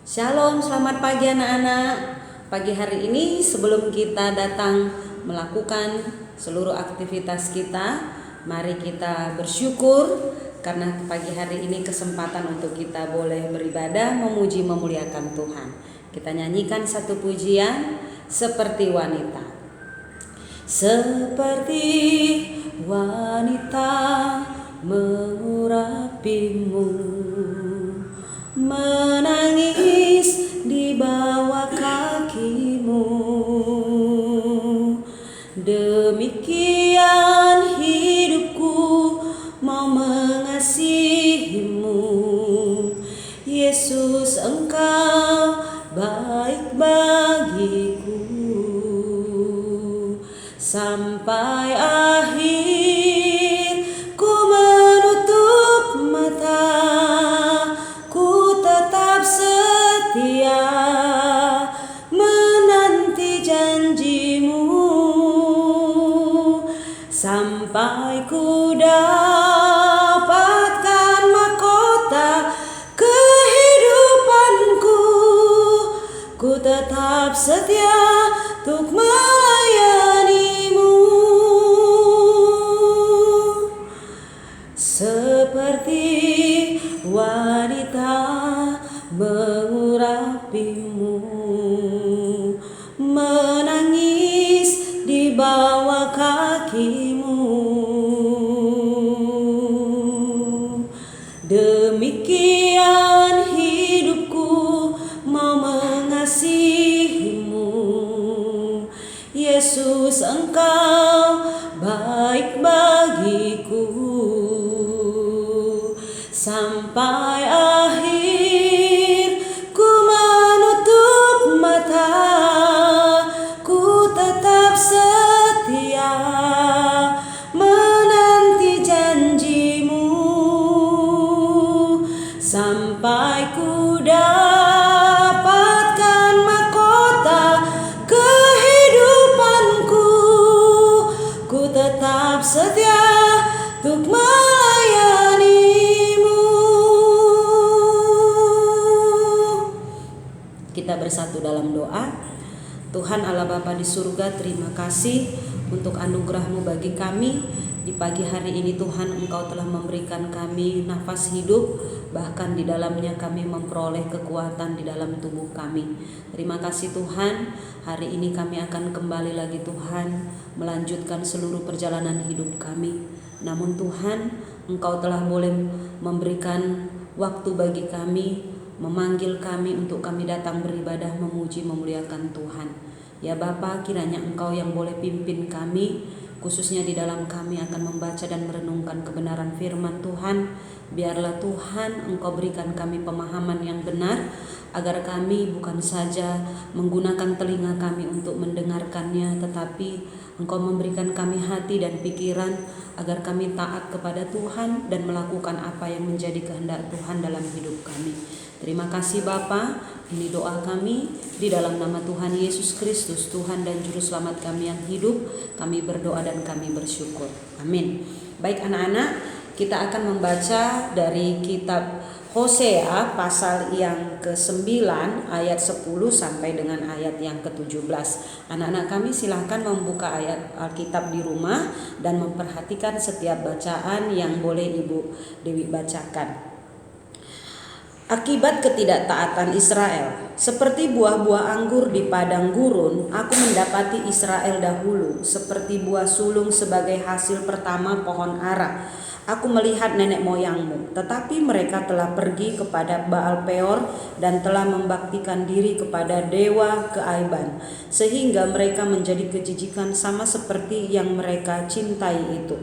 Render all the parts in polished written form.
Shalom, selamat pagi anak-anak. Pagi hari ini sebelum kita datang melakukan seluruh aktivitas kita, mari kita bersyukur karena pagi hari ini kesempatan untuk kita boleh beribadah, memuji, memuliakan Tuhan. Kita nyanyikan satu pujian, seperti wanita. Seperti wanita mengurapimu, menangis di bawah kakimu. Demikian hidupku mau mengasihimu. Yesus, Engkau baik bagiku. Sampai akhir ku menutup mata, ku tetap setia menanti janjimu. Sampai ku dapatkan mahkota kehidupanku, ku tetap setia untuk melayanimu. Seperti wanita mengurapimu, menangis di bawah kakimu. Demikian hidupku mau mengasihimu. Yesus, Engkau baik bagiku. Sampai akhir ku menutup mata, ku tetap setia menanti janjimu. Sampai ku dapatkan mahkota kehidupanku, ku tetap setia untuk melayanimu. Kita bersatu dalam doa. Tuhan Allah Bapa di surga, terima kasih untuk anugerah-Mu bagi kami. Di pagi hari ini Tuhan, Engkau telah memberikan kami nafas hidup, bahkan di dalamnya kami memperoleh kekuatan di dalam tubuh kami. Terima kasih Tuhan, hari ini kami akan kembali lagi Tuhan, melanjutkan seluruh perjalanan hidup kami. Namun Tuhan, Engkau telah boleh memberikan waktu bagi kami, memanggil kami untuk kami datang beribadah, memuji, memuliakan Tuhan. Ya Bapa, kiranya Engkau yang boleh pimpin kami, khususnya di dalam kami akan membaca dan merenungkan kebenaran firman Tuhan. Biarlah Tuhan Engkau berikan kami pemahaman yang benar, agar kami bukan saja menggunakan telinga kami untuk mendengarkannya, tetapi Engkau memberikan kami hati dan pikiran agar kami taat kepada Tuhan dan melakukan apa yang menjadi kehendak Tuhan dalam hidup kami. Terima kasih Bapa, ini doa kami di dalam nama Tuhan Yesus Kristus, Tuhan dan Juru Selamat kami yang hidup. Kami berdoa dan kami bersyukur. Amin. Baik anak-anak, kita akan membaca dari kitab Hosea pasal yang ke-9 ayat 10 sampai dengan ayat yang ke-17. Anak-anak kami silahkan membuka ayat Alkitab di rumah dan memperhatikan setiap bacaan yang boleh Ibu Dewi bacakan. Akibat ketidaktaatan Israel, seperti buah-buah anggur di padang gurun, aku mendapati Israel dahulu, seperti buah sulung sebagai hasil pertama pohon ara. Aku melihat nenek moyangmu, tetapi mereka telah pergi kepada Baal Peor dan telah membaktikan diri kepada dewa keaiban, sehingga mereka menjadi kejijikan sama seperti yang mereka cintai itu.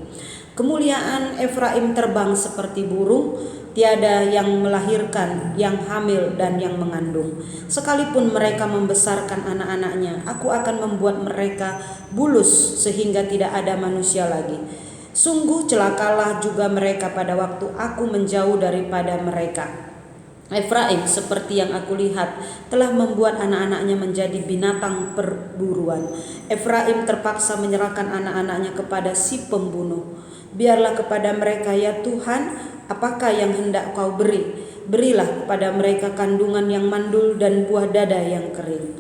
Kemuliaan Efraim terbang seperti burung, tiada yang melahirkan, yang hamil dan yang mengandung. Sekalipun mereka membesarkan anak-anaknya, aku akan membuat mereka bulus sehingga tidak ada manusia lagi. Sungguh celakalah juga mereka pada waktu aku menjauh daripada mereka. Efraim seperti yang aku lihat telah membuat anak-anaknya menjadi binatang perburuan. Efraim terpaksa menyerahkan anak-anaknya kepada si pembunuh. Biarlah kepada mereka ya Tuhan, apakah yang hendak Kau beri? berilah kepada mereka kandungan yang mandul dan buah dada yang kering.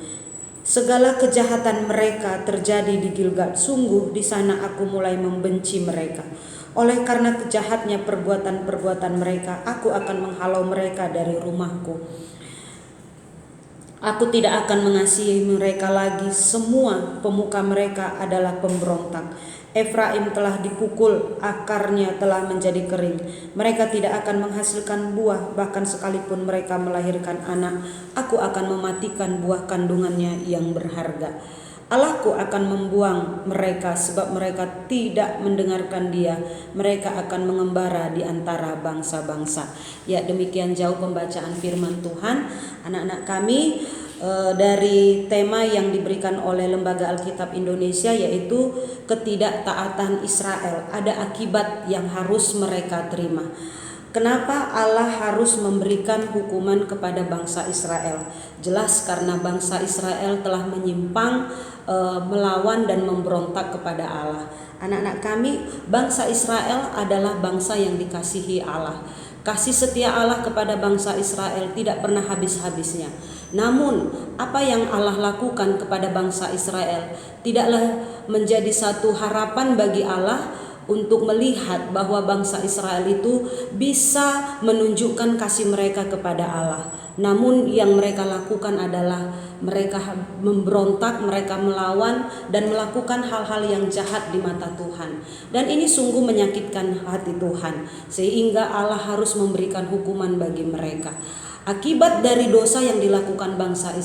Segala kejahatan mereka terjadi di Gilgal, sungguh di sana aku mulai membenci mereka. Oleh karena kejahatnya perbuatan-perbuatan mereka, aku akan menghalau mereka dari rumahku. Aku tidak akan mengasihi mereka lagi, semua pemuka mereka adalah pemberontak. Efraim telah dipukul, akarnya telah menjadi kering. Mereka tidak akan menghasilkan buah, bahkan sekalipun mereka melahirkan anak, aku akan mematikan buah kandungannya yang berharga. Allahku akan membuang mereka sebab mereka tidak mendengarkan Dia. Mereka akan mengembara di antara bangsa-bangsa. Ya, demikian jauh pembacaan firman Tuhan. Anak-anak kami, dari tema yang diberikan oleh Lembaga Alkitab Indonesia, yaitu ketidaktaatan Israel. Ada akibat yang harus mereka terima. Kenapa Allah harus memberikan hukuman kepada bangsa Israel? Jelas karena bangsa Israel telah menyimpang, melawan dan memberontak kepada Allah. Anak-anak kami, bangsa Israel adalah bangsa yang dikasihi Allah. Kasih setia Allah kepada bangsa Israel tidak pernah habis-habisnya. Namun, apa yang Allah lakukan kepada bangsa Israel tidaklah menjadi satu harapan bagi Allah untuk melihat bahwa bangsa Israel itu bisa menunjukkan kasih mereka kepada Allah. Namun yang mereka lakukan adalah mereka memberontak, mereka melawan dan melakukan hal-hal yang jahat di mata Tuhan. Dan ini sungguh menyakitkan hati Tuhan, sehingga Allah harus memberikan hukuman bagi mereka. Akibat dari dosa yang dilakukan bangsa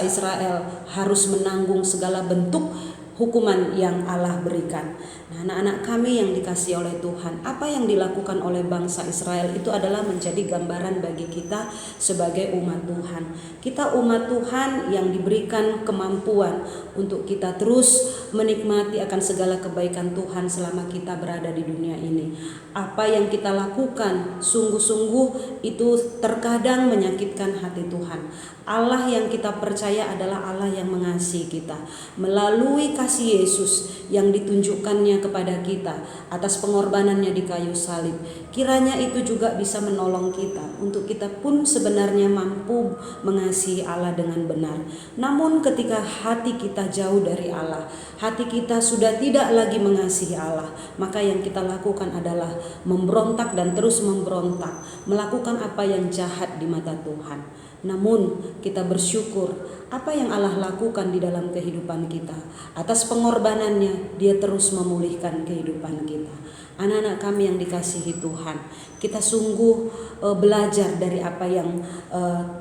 Israel harus menanggung segala bentuk hukuman yang Allah berikan. Nah, anak-anak kami yang dikasihi oleh Tuhan, apa yang dilakukan oleh bangsa Israel itu adalah menjadi gambaran bagi kita sebagai umat Tuhan. Kita umat Tuhan yang diberikan kemampuan untuk kita terus menikmati akan segala kebaikan Tuhan selama kita berada di dunia ini. Apa yang kita lakukan sungguh-sungguh itu terkadang menyakitkan hati Tuhan. Allah yang kita percaya adalah Allah yang mengasihi kita melalui kasih Yesus yang ditunjukkannya kepada kita atas pengorbanannya di kayu salib. Kiranya itu juga bisa menolong kita untuk kita pun sebenarnya mampu mengasihi Allah dengan benar. Namun ketika hati kita jauh dari Allah, hati kita sudah tidak lagi mengasihi Allah, maka yang kita lakukan adalah memberontak dan terus memberontak, melakukan apa yang jahat di mata Tuhan. Namun kita bersyukur apa yang Allah lakukan di dalam kehidupan kita. Atas pengorbanannya Dia terus memulihkan kehidupan kita. Anak-anak kami yang dikasihi Tuhan, kita sungguh belajar dari apa yang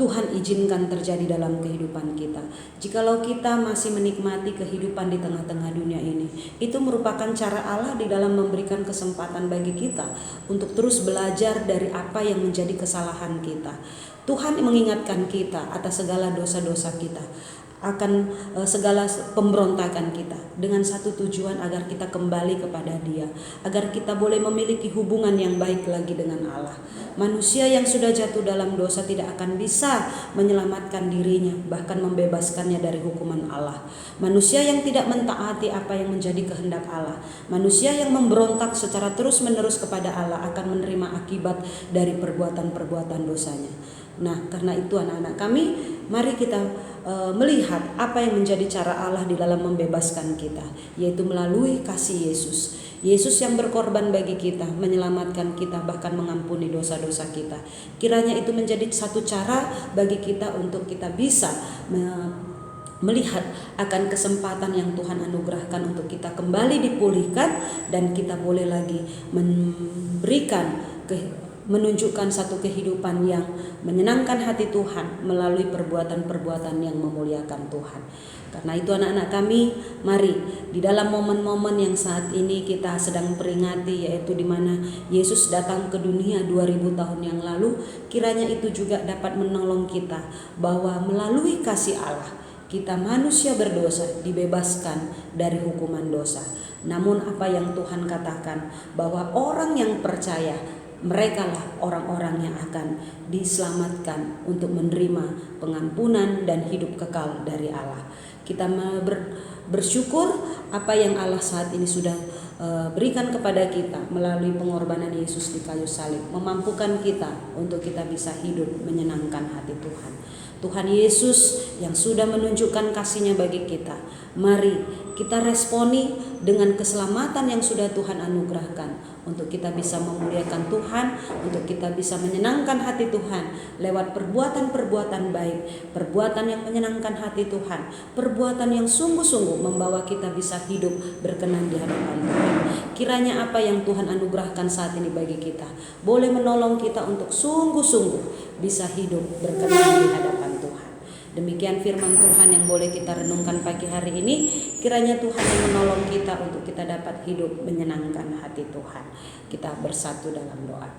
Tuhan izinkan terjadi dalam kehidupan kita. Jikalau kita masih menikmati kehidupan di tengah-tengah dunia ini, itu merupakan cara Allah di dalam memberikan kesempatan bagi kita untuk terus belajar dari apa yang menjadi kesalahan kita. Tuhan mengingatkan kita atas segala dosa-dosa kita, akan segala pemberontakan kita, dengan satu tujuan agar kita kembali kepada Dia, agar kita boleh memiliki hubungan yang baik lagi dengan Allah. Manusia yang sudah jatuh dalam dosa tidak akan bisa menyelamatkan dirinya, bahkan membebaskannya dari hukuman Allah. Manusia yang tidak mentaati apa yang menjadi kehendak Allah, manusia yang memberontak secara terus-menerus kepada Allah akan menerima akibat dari perbuatan-perbuatan dosanya. Nah, karena itu anak-anak kami, mari kita melihat apa yang menjadi cara Allah di dalam membebaskan kita, yaitu melalui kasih Yesus. Yesus yang berkorban bagi kita, menyelamatkan kita, bahkan mengampuni dosa-dosa kita. Kiranya itu menjadi satu cara bagi kita untuk kita bisa melihat akan kesempatan yang Tuhan anugerahkan untuk kita kembali dipulihkan, dan kita boleh lagi menunjukkan satu kehidupan yang menyenangkan hati Tuhan melalui perbuatan-perbuatan yang memuliakan Tuhan. Karena itu anak-anak kami, mari di dalam momen-momen yang saat ini kita sedang peringati, yaitu di mana Yesus datang ke dunia 2000 tahun yang lalu, kiranya itu juga dapat menolong kita bahwa melalui kasih Allah kita manusia berdosa dibebaskan dari hukuman dosa. Namun apa yang Tuhan katakan, bahwa orang yang percaya, merekalah orang-orang yang akan diselamatkan untuk menerima pengampunan dan hidup kekal dari Allah. Kita bersyukur apa yang Allah saat ini sudah berikan kepada kita melalui pengorbanan Yesus di kayu salib, memampukan kita untuk kita bisa hidup menyenangkan hati Tuhan. Tuhan Yesus yang sudah menunjukkan kasih-Nya bagi kita, mari kita responi dengan keselamatan yang sudah Tuhan anugerahkan, untuk kita bisa memuliakan Tuhan, untuk kita bisa menyenangkan hati Tuhan lewat perbuatan-perbuatan baik, perbuatan yang menyenangkan hati Tuhan, perbuatan yang sungguh-sungguh membawa kita bisa hidup berkenan di hadapan Tuhan. Kiranya apa yang Tuhan anugerahkan saat ini bagi kita boleh menolong kita untuk sungguh-sungguh bisa hidup berkenan di hadapan Tuhan. Demikian firman Tuhan yang boleh kita renungkan pagi hari ini. Kiranya Tuhan yang menolong kita untuk kita dapat hidup menyenangkan hati Tuhan. Kita bersatu dalam doa.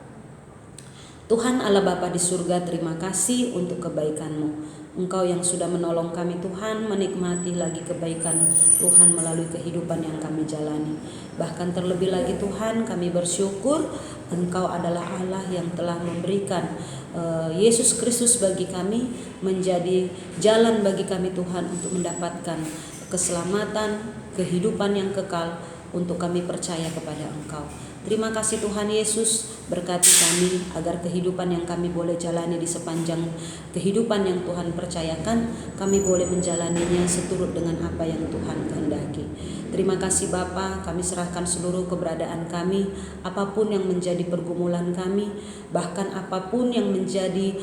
Tuhan Allah Bapa di surga, terima kasih untuk kebaikan-Mu. Engkau yang sudah menolong kami Tuhan, menikmati lagi kebaikan Tuhan melalui kehidupan yang kami jalani. Bahkan terlebih lagi Tuhan, kami bersyukur Engkau adalah Allah yang telah memberikan Yesus Kristus bagi kami, menjadi jalan bagi kami Tuhan untuk mendapatkan keselamatan, kehidupan yang kekal, untuk kami percaya kepada Engkau. Terima kasih Tuhan Yesus, berkati kami agar kehidupan yang kami boleh jalani di sepanjang kehidupan yang Tuhan percayakan, kami boleh menjalaninya seturut dengan apa yang Tuhan kehendaki. Terima kasih Bapa, kami serahkan seluruh keberadaan kami, apapun yang menjadi pergumulan kami, bahkan apapun yang menjadi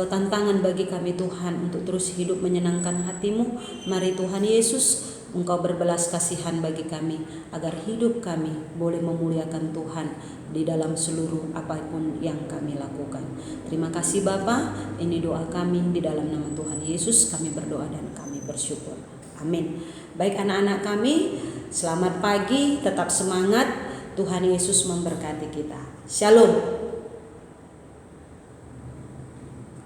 tantangan bagi kami Tuhan untuk terus hidup menyenangkan hati-Mu. Mari Tuhan Yesus, Engkau berbelas kasihan bagi kami, agar hidup kami boleh memuliakan Tuhan di dalam seluruh apapun yang kami lakukan. Terima kasih Bapa, ini doa kami di dalam nama Tuhan Yesus kami berdoa dan kami bersyukur. Amin. Baik anak-anak kami, selamat pagi, tetap semangat. Tuhan Yesus memberkati kita. Shalom.